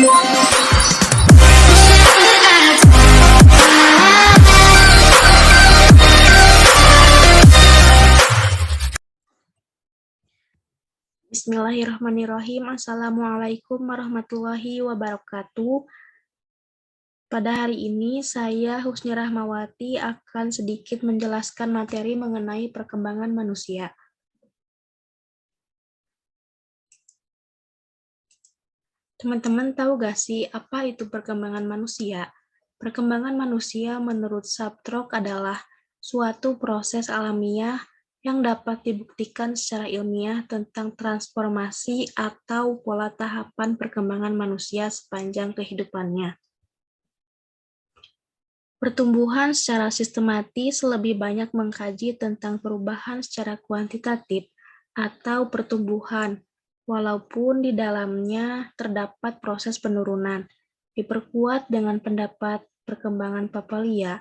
Bismillahirrahmanirrahim. Assalamualaikum warahmatullahi wabarakatuh. Pada hari ini, saya Husni Rahmawati akan sedikit menjelaskan materi mengenai perkembangan manusia. Teman-teman tahu gak sih apa itu perkembangan manusia? Perkembangan manusia menurut Subtrock adalah suatu proses alamiah yang dapat dibuktikan secara ilmiah tentang transformasi atau pola tahapan perkembangan manusia sepanjang kehidupannya. Pertumbuhan secara sistematis lebih banyak mengkaji tentang perubahan secara kuantitatif atau pertumbuhan, walaupun di dalamnya terdapat proses penurunan. Diperkuat dengan pendapat perkembangan Papalia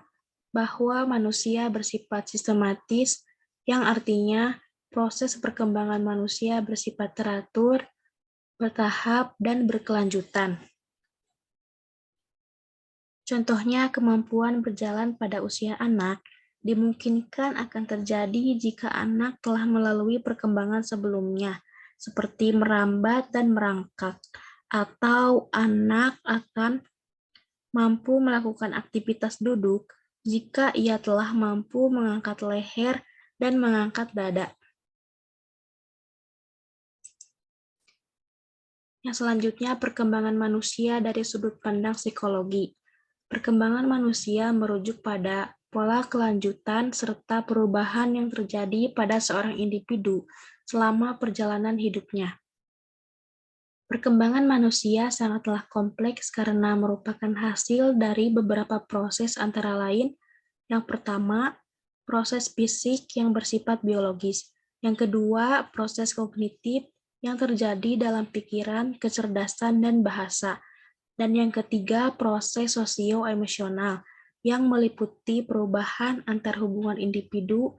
bahwa manusia bersifat sistematis, yang artinya proses perkembangan manusia bersifat teratur, bertahap, dan berkelanjutan. Contohnya, kemampuan berjalan pada usia anak dimungkinkan akan terjadi jika anak telah melalui perkembangan sebelumnya, seperti merambat dan merangkak, atau anak akan mampu melakukan aktivitas duduk jika ia telah mampu mengangkat leher dan mengangkat dada. Yang selanjutnya, perkembangan manusia dari sudut pandang psikologi. Perkembangan manusia merujuk pada pola kelanjutan serta perubahan yang terjadi pada seorang individu selama perjalanan hidupnya. Perkembangan manusia sangatlah kompleks karena merupakan hasil dari beberapa proses antara lain. Yang pertama, proses fisik yang bersifat biologis. Yang kedua, proses kognitif yang terjadi dalam pikiran, kecerdasan, dan bahasa. Dan yang ketiga, proses sosio-emosional yang meliputi perubahan antar hubungan individu,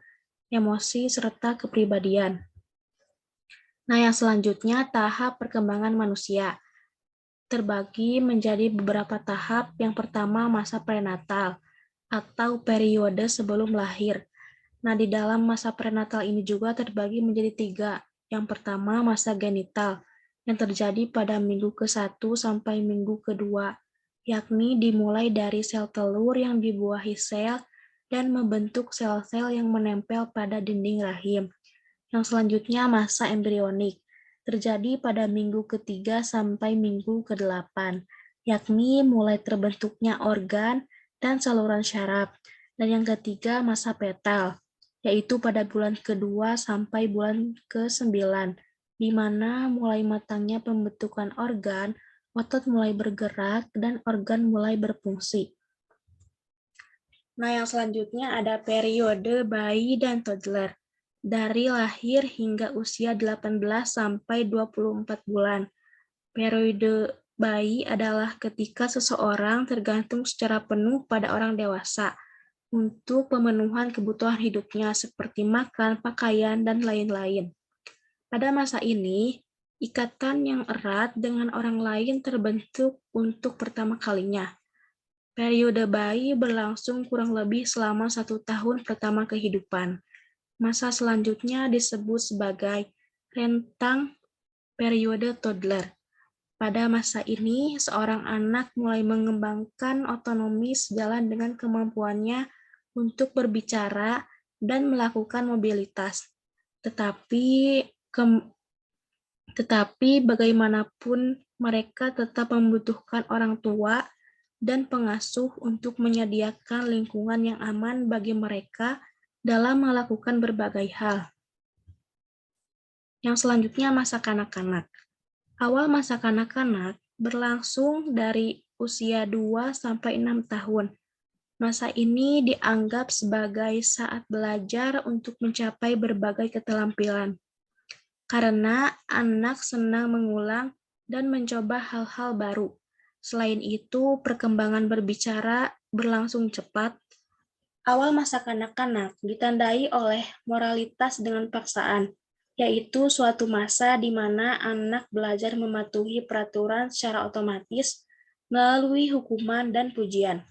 emosi, serta kepribadian. Nah, yang selanjutnya, tahap perkembangan manusia terbagi menjadi beberapa tahap. Yang pertama, masa prenatal atau periode sebelum lahir. Nah, di dalam masa prenatal ini juga terbagi menjadi 3. Yang pertama, masa genital, yang terjadi pada minggu ke-1 sampai minggu ke-2, yakni dimulai dari sel telur yang dibuahi sel dan membentuk sel-sel yang menempel pada dinding rahim. Yang selanjutnya, masa embrionik, terjadi pada minggu ke-3 sampai minggu ke-8, yakni mulai terbentuknya organ dan saluran syaraf. Dan yang ketiga, masa fetal, yaitu pada bulan ke-2 sampai bulan ke-9, di mana mulai matangnya pembentukan organ, otot mulai bergerak, dan organ mulai berfungsi. Nah, yang selanjutnya ada periode bayi dan toddler, dari lahir hingga usia 18 sampai 24 bulan. Periode bayi adalah ketika seseorang tergantung secara penuh pada orang dewasa untuk pemenuhan kebutuhan hidupnya seperti makan, pakaian, dan lain-lain. Pada masa ini, ikatan yang erat dengan orang lain terbentuk untuk pertama kalinya. Periode bayi berlangsung kurang lebih selama 1 tahun pertama kehidupan. Masa selanjutnya disebut sebagai rentang periode toddler. Pada masa ini, seorang anak mulai mengembangkan otonomi sejalan dengan kemampuannya untuk berbicara dan melakukan mobilitas. Tetapi bagaimanapun mereka tetap membutuhkan orang tua dan pengasuh untuk menyediakan lingkungan yang aman bagi mereka dalam melakukan berbagai hal. Yang selanjutnya, masa kanak-kanak. Awal masa kanak-kanak berlangsung dari usia 2 sampai 6 tahun. Masa ini dianggap sebagai saat belajar untuk mencapai berbagai keterampilan. Karena anak senang mengulang dan mencoba hal-hal baru. Selain itu, perkembangan berbicara berlangsung cepat. Awal masa kanak-kanak ditandai oleh moralitas dengan paksaan. yaitu suatu masa di mana anak belajar mematuhi peraturan secara otomatis melalui hukuman dan pujian.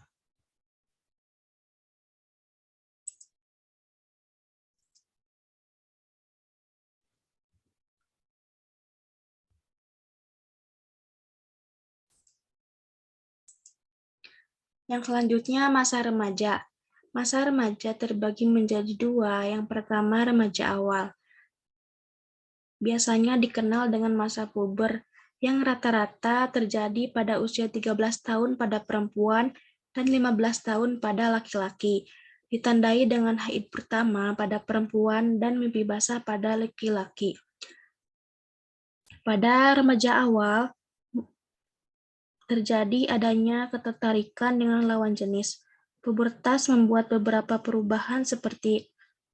Yang selanjutnya masa remaja. Masa remaja terbagi menjadi dua. Yang pertama remaja awal. Biasanya dikenal dengan masa puber, yang rata-rata terjadi pada usia 13 tahun pada perempuan dan 15 tahun pada laki-laki. Ditandai dengan haid pertama pada perempuan dan mimpi basah pada laki-laki. Pada remaja awal, terjadi adanya ketertarikan dengan lawan jenis. Pubertas membuat beberapa perubahan seperti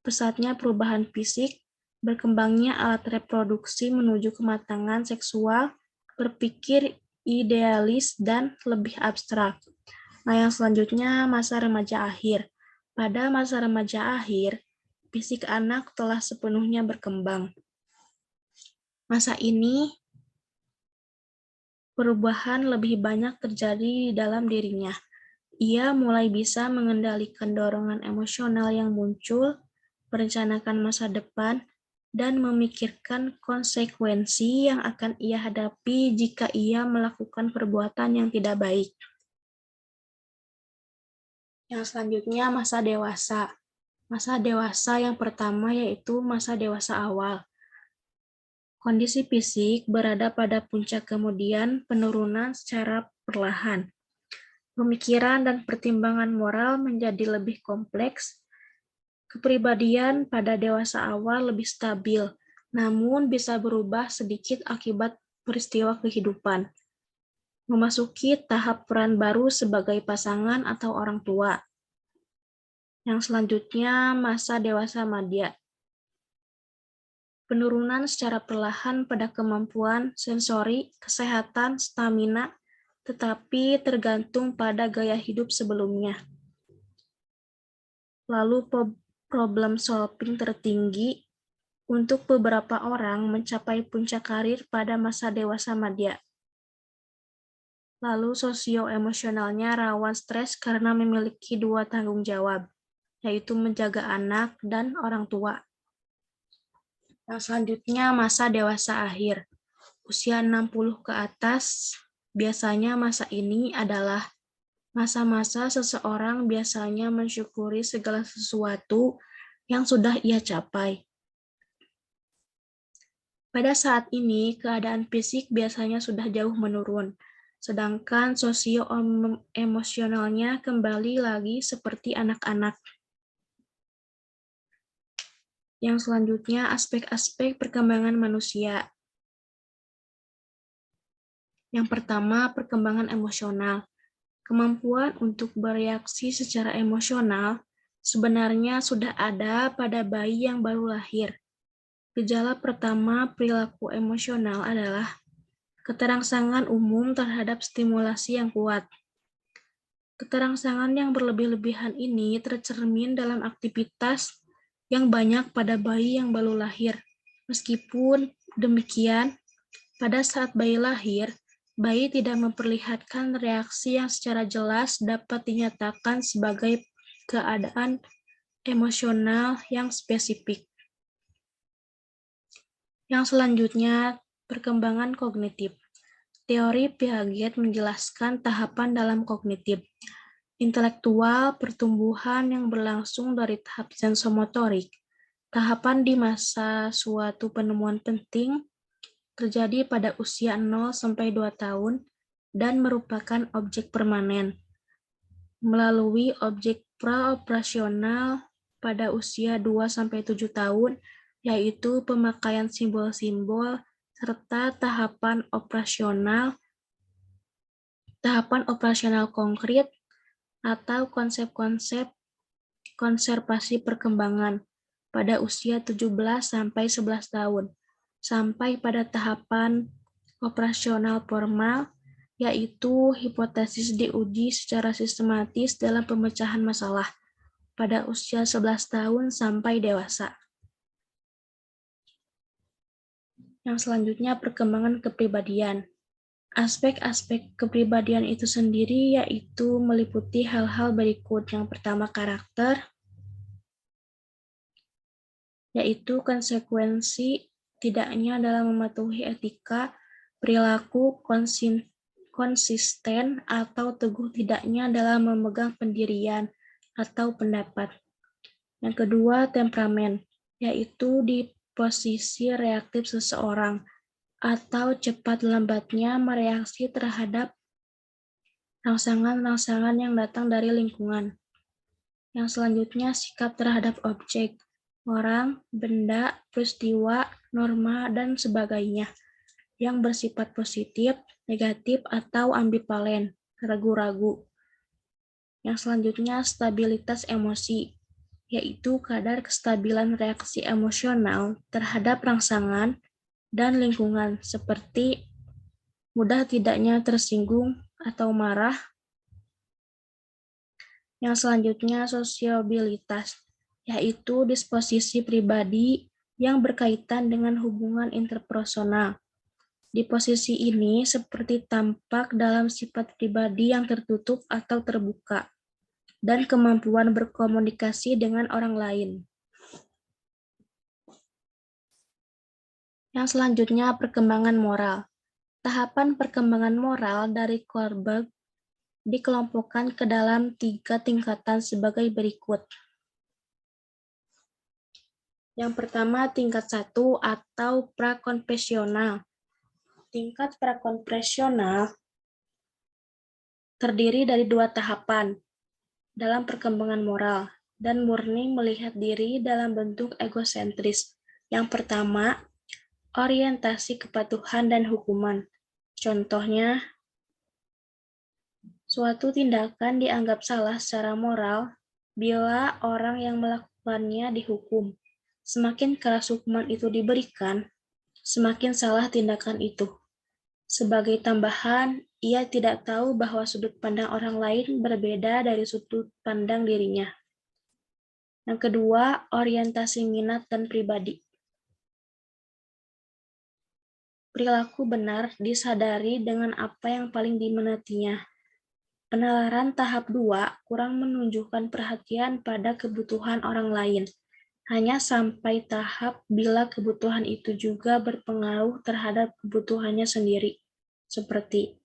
pesatnya perubahan fisik, berkembangnya alat reproduksi menuju kematangan seksual, berpikir idealis, dan lebih abstrak. Nah, yang selanjutnya masa remaja akhir. Pada masa remaja akhir, fisik anak telah sepenuhnya berkembang. Masa ini perubahan lebih banyak terjadi di dalam dirinya. Ia mulai bisa mengendalikan dorongan emosional yang muncul, merencanakan masa depan, dan memikirkan konsekuensi yang akan ia hadapi jika ia melakukan perbuatan yang tidak baik. Yang selanjutnya masa dewasa. Masa dewasa yang pertama yaitu masa dewasa awal. Kondisi fisik berada pada puncak, kemudian penurunan secara perlahan. Pemikiran dan pertimbangan moral menjadi lebih kompleks. Kepribadian pada dewasa awal lebih stabil, namun bisa berubah sedikit akibat peristiwa kehidupan. Memasuki tahap peran baru sebagai pasangan atau orang tua. Yang selanjutnya, masa dewasa madya. Penurunan secara perlahan pada kemampuan sensori, kesehatan, stamina, tetapi tergantung pada gaya hidup sebelumnya. Lalu problem solving tertinggi untuk beberapa orang mencapai puncak karir pada masa dewasa madya. Lalu sosio-emosionalnya rawan stres karena memiliki dua tanggung jawab, yaitu menjaga anak dan orang tua. Yang selanjutnya masa dewasa akhir. Usia 60 ke atas, biasanya masa ini adalah masa-masa seseorang biasanya mensyukuri segala sesuatu yang sudah ia capai. Pada saat ini, keadaan fisik biasanya sudah jauh menurun, sedangkan sosio-emosionalnya kembali lagi seperti anak-anak. Yang selanjutnya, aspek-aspek perkembangan manusia. Yang pertama, perkembangan emosional. Kemampuan untuk bereaksi secara emosional sebenarnya sudah ada pada bayi yang baru lahir. Gejala pertama perilaku emosional adalah keterangsangan umum terhadap stimulasi yang kuat. Keterangsangan yang berlebih-lebihan ini tercermin dalam aktivitas yang banyak pada bayi yang baru lahir. Meskipun demikian, pada saat bayi lahir, bayi tidak memperlihatkan reaksi yang secara jelas dapat dinyatakan sebagai keadaan emosional yang spesifik. Yang selanjutnya, perkembangan kognitif. Teori Piaget menjelaskan tahapan dalam kognitif. Intelektual pertumbuhan yang berlangsung dari tahap sensomotorik. Tahapan di masa suatu penemuan penting terjadi pada usia 0-2 tahun dan merupakan objek permanen. Melalui objek praoperasional pada usia 2-7 tahun, yaitu pemakaian simbol-simbol serta tahapan operasional konkret atau konsep-konsep konservasi perkembangan pada usia 17-11 tahun, sampai pada tahapan operasional formal, yaitu hipotesis diuji secara sistematis dalam pemecahan masalah pada usia 11 tahun sampai dewasa. Yang selanjutnya, perkembangan kepribadian. Aspek-aspek kepribadian itu sendiri yaitu meliputi hal-hal berikut. Yang pertama, karakter, yaitu konsekuensi tidaknya dalam mematuhi etika, perilaku konsisten, atau teguh tidaknya dalam memegang pendirian atau pendapat. Yang kedua, temperamen, yaitu di posisi reaktif seseorang, atau cepat lambatnya mereaksi terhadap rangsangan-rangsangan yang datang dari lingkungan. Yang selanjutnya, sikap terhadap objek, orang, benda, peristiwa, norma, dan sebagainya, yang bersifat positif, negatif, atau ambivalen, ragu-ragu. Yang selanjutnya, stabilitas emosi, yaitu kadar kestabilan reaksi emosional terhadap rangsangan dan lingkungan, seperti mudah tidaknya tersinggung atau marah. Yang selanjutnya, sosiabilitas, yaitu disposisi pribadi yang berkaitan dengan hubungan interpersonal. Di posisi ini seperti tampak dalam sifat pribadi yang tertutup atau terbuka, dan kemampuan berkomunikasi dengan orang lain. Yang selanjutnya, perkembangan moral. Tahapan perkembangan moral dari Kohlberg dikelompokkan ke dalam 3 tingkatan sebagai berikut. Yang pertama, tingkat 1 atau prakonfesional. Tingkat prakonfesional terdiri dari 2 tahapan dalam perkembangan moral dan murni melihat diri dalam bentuk egosentris. Yang pertama, orientasi kepatuhan dan hukuman. Contohnya, suatu tindakan dianggap salah secara moral bila orang yang melakukannya dihukum. Semakin keras hukuman itu diberikan, semakin salah tindakan itu. Sebagai tambahan, ia tidak tahu bahwa sudut pandang orang lain berbeda dari sudut pandang dirinya. Yang kedua, orientasi minat dan pribadi. Perilaku benar disadari dengan apa yang paling diminatinya. Penalaran tahap 2 kurang menunjukkan perhatian pada kebutuhan orang lain, hanya sampai tahap bila kebutuhan itu juga berpengaruh terhadap kebutuhannya sendiri. Seperti,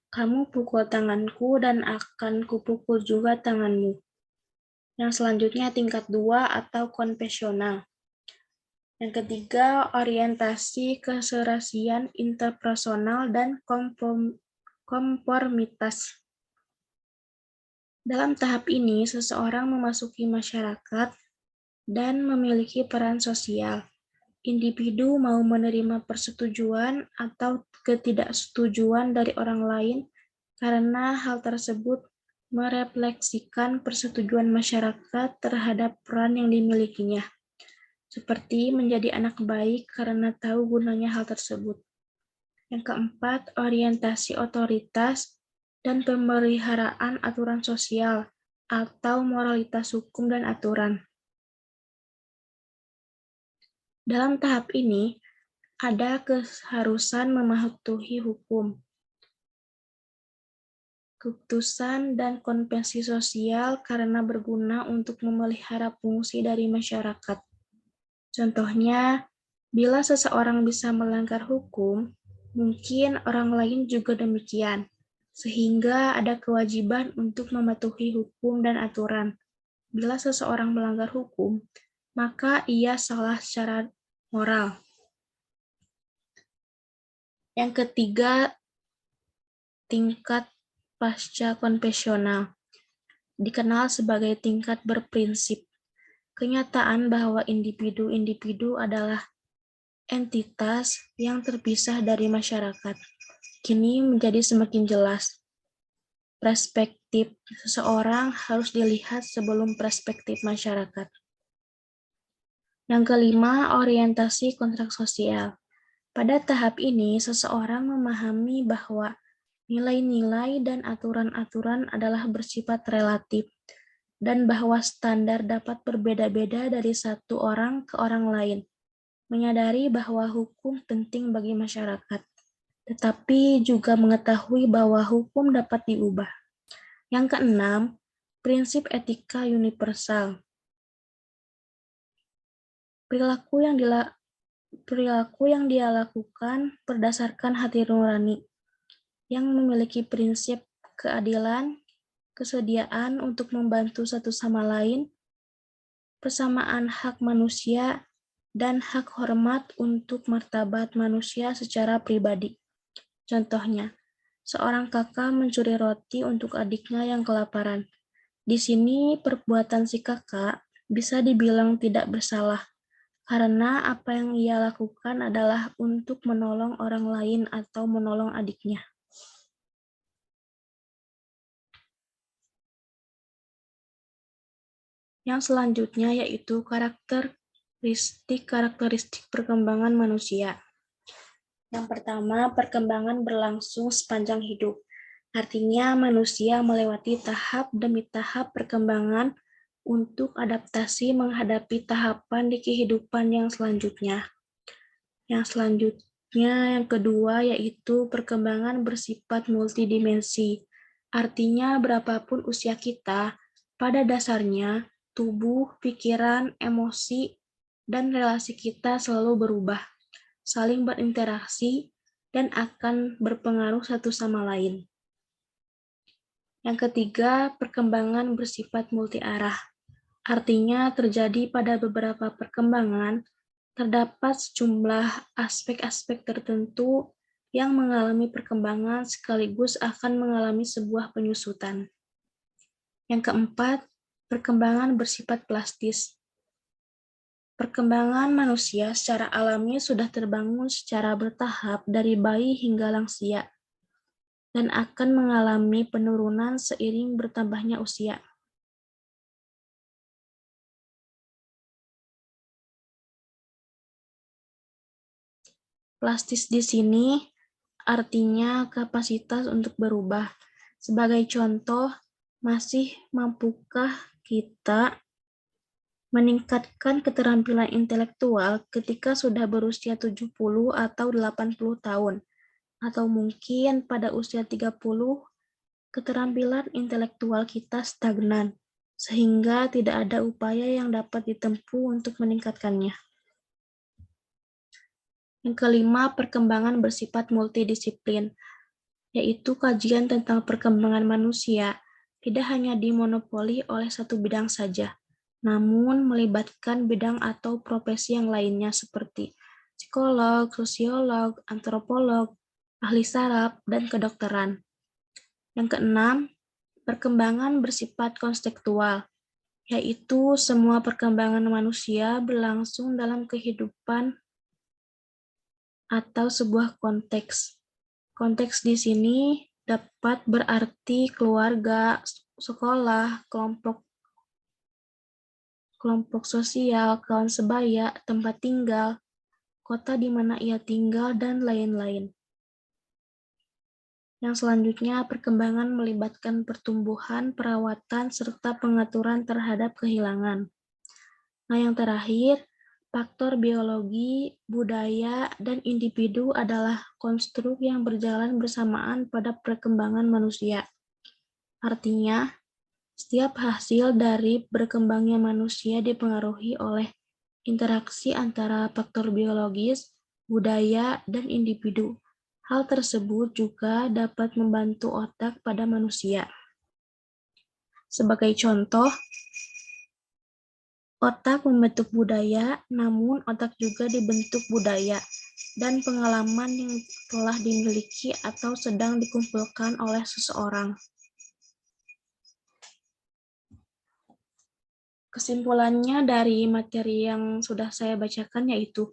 kamu pukul tanganku dan akan kupukul juga tanganmu. Yang selanjutnya tingkat 2 atau konvensional. Yang ketiga, orientasi keserasian interpersonal dan konformitas. Dalam tahap ini, seseorang memasuki masyarakat dan memiliki peran sosial. Individu mau menerima persetujuan atau ketidaksetujuan dari orang lain karena hal tersebut merefleksikan persetujuan masyarakat terhadap peran yang dimilikinya, seperti menjadi anak baik karena tahu gunanya hal tersebut. Yang keempat, orientasi otoritas dan pemeliharaan aturan sosial atau moralitas hukum dan aturan. Dalam tahap ini, ada keharusan mematuhi hukum, keputusan, dan konvensi sosial karena berguna untuk memelihara fungsi dari masyarakat. Contohnya, bila seseorang bisa melanggar hukum, mungkin orang lain juga demikian, sehingga ada kewajiban untuk mematuhi hukum dan aturan. Bila seseorang melanggar hukum, maka ia salah secara moral. Yang ketiga, tingkat pasca konvensional, dikenal sebagai tingkat berprinsip. Kenyataan bahwa individu-individu adalah entitas yang terpisah dari masyarakat kini menjadi semakin jelas. Perspektif seseorang harus dilihat sebelum perspektif masyarakat. Yang kelima, orientasi kontrak sosial. Pada tahap ini, seseorang memahami bahwa nilai-nilai dan aturan-aturan adalah bersifat relatif, dan bahwa standar dapat berbeda-beda dari satu orang ke orang lain. menyadari bahwa hukum penting bagi masyarakat, tetapi juga mengetahui bahwa hukum dapat diubah. Yang keenam, prinsip etika universal. Perilaku yang dia lakukan berdasarkan hati nurani, yang memiliki prinsip keadilan, kesediaan untuk membantu satu sama lain, persamaan hak manusia, dan hak hormat untuk martabat manusia secara pribadi. Contohnya, seorang kakak mencuri roti untuk adiknya yang kelaparan. Di sini perbuatan si kakak bisa dibilang tidak bersalah, karena apa yang ia lakukan adalah untuk menolong orang lain atau menolong adiknya. Yang selanjutnya yaitu karakteristik perkembangan manusia. Yang pertama, perkembangan berlangsung sepanjang hidup. Artinya manusia melewati tahap demi tahap perkembangan untuk adaptasi menghadapi tahapan di kehidupan yang selanjutnya. Yang kedua, yaitu perkembangan bersifat multidimensi. Artinya berapapun usia kita, pada dasarnya tubuh, pikiran, emosi, dan relasi kita selalu berubah, saling berinteraksi, dan akan berpengaruh satu sama lain. Yang ketiga, perkembangan bersifat multiarah. Artinya terjadi pada beberapa perkembangan, terdapat sejumlah aspek-aspek tertentu yang mengalami perkembangan sekaligus akan mengalami sebuah penyusutan. Yang keempat, perkembangan bersifat plastis. Perkembangan manusia secara alami sudah terbangun secara bertahap dari bayi hingga lansia, dan akan mengalami penurunan seiring bertambahnya usia. Plastis di sini artinya kapasitas untuk berubah. Sebagai contoh, masih mampukah kita meningkatkan keterampilan intelektual ketika sudah berusia 70 atau 80 tahun, atau mungkin pada usia 30, keterampilan intelektual kita stagnan, sehingga tidak ada upaya yang dapat ditempuh untuk meningkatkannya. Yang kelima, perkembangan bersifat multidisiplin, yaitu kajian tentang perkembangan manusia tidak hanya dimonopoli oleh satu bidang saja, namun melibatkan bidang atau profesi yang lainnya seperti psikolog, sosiolog, antropolog, ahli saraf, dan kedokteran. Yang keenam, perkembangan bersifat konstekstual, yaitu semua perkembangan manusia berlangsung dalam kehidupan atau sebuah konteks. Konteks di sini dapat berarti keluarga, sekolah, kelompok sosial, kawan sebaya, tempat tinggal, kota di mana ia tinggal, dan lain-lain. Yang selanjutnya, perkembangan melibatkan pertumbuhan, perawatan, serta pengaturan terhadap kehilangan. Nah, yang terakhir, faktor biologi, budaya, dan individu adalah konstruk yang berjalan bersamaan pada perkembangan manusia. Artinya, setiap hasil dari berkembangnya manusia dipengaruhi oleh interaksi antara faktor biologis, budaya, dan individu. Hal tersebut juga dapat membantu otak pada manusia. Sebagai contoh, otak membentuk budaya, namun otak juga dibentuk budaya dan pengalaman yang telah dimiliki atau sedang dikumpulkan oleh seseorang. Kesimpulannya dari materi yang sudah saya bacakan yaitu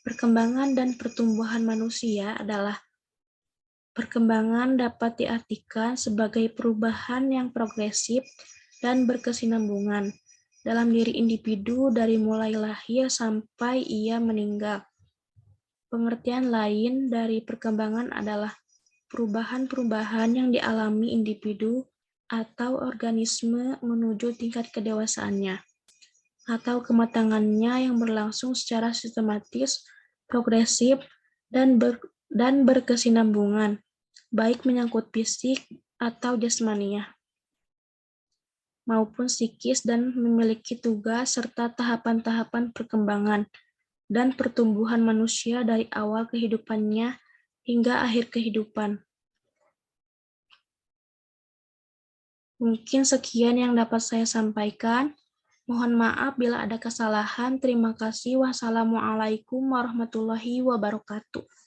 perkembangan dan pertumbuhan manusia adalah perkembangan dapat diartikan sebagai perubahan yang progresif dan berkesinambungan dalam diri individu dari mulai lahir sampai ia meninggal. Pengertian lain dari perkembangan adalah perubahan-perubahan yang dialami individu atau organisme menuju tingkat kedewasaannya. atau kematangannya yang berlangsung secara sistematis, progresif, dan berkesinambungan, baik menyangkut fisik atau jasmania, maupun psikis dan memiliki tugas serta tahapan-tahapan perkembangan dan pertumbuhan manusia dari awal kehidupannya hingga akhir kehidupan. Mungkin sekian yang dapat saya sampaikan. Mohon maaf bila ada kesalahan. Terima kasih. Wassalamualaikum warahmatullahi wabarakatuh.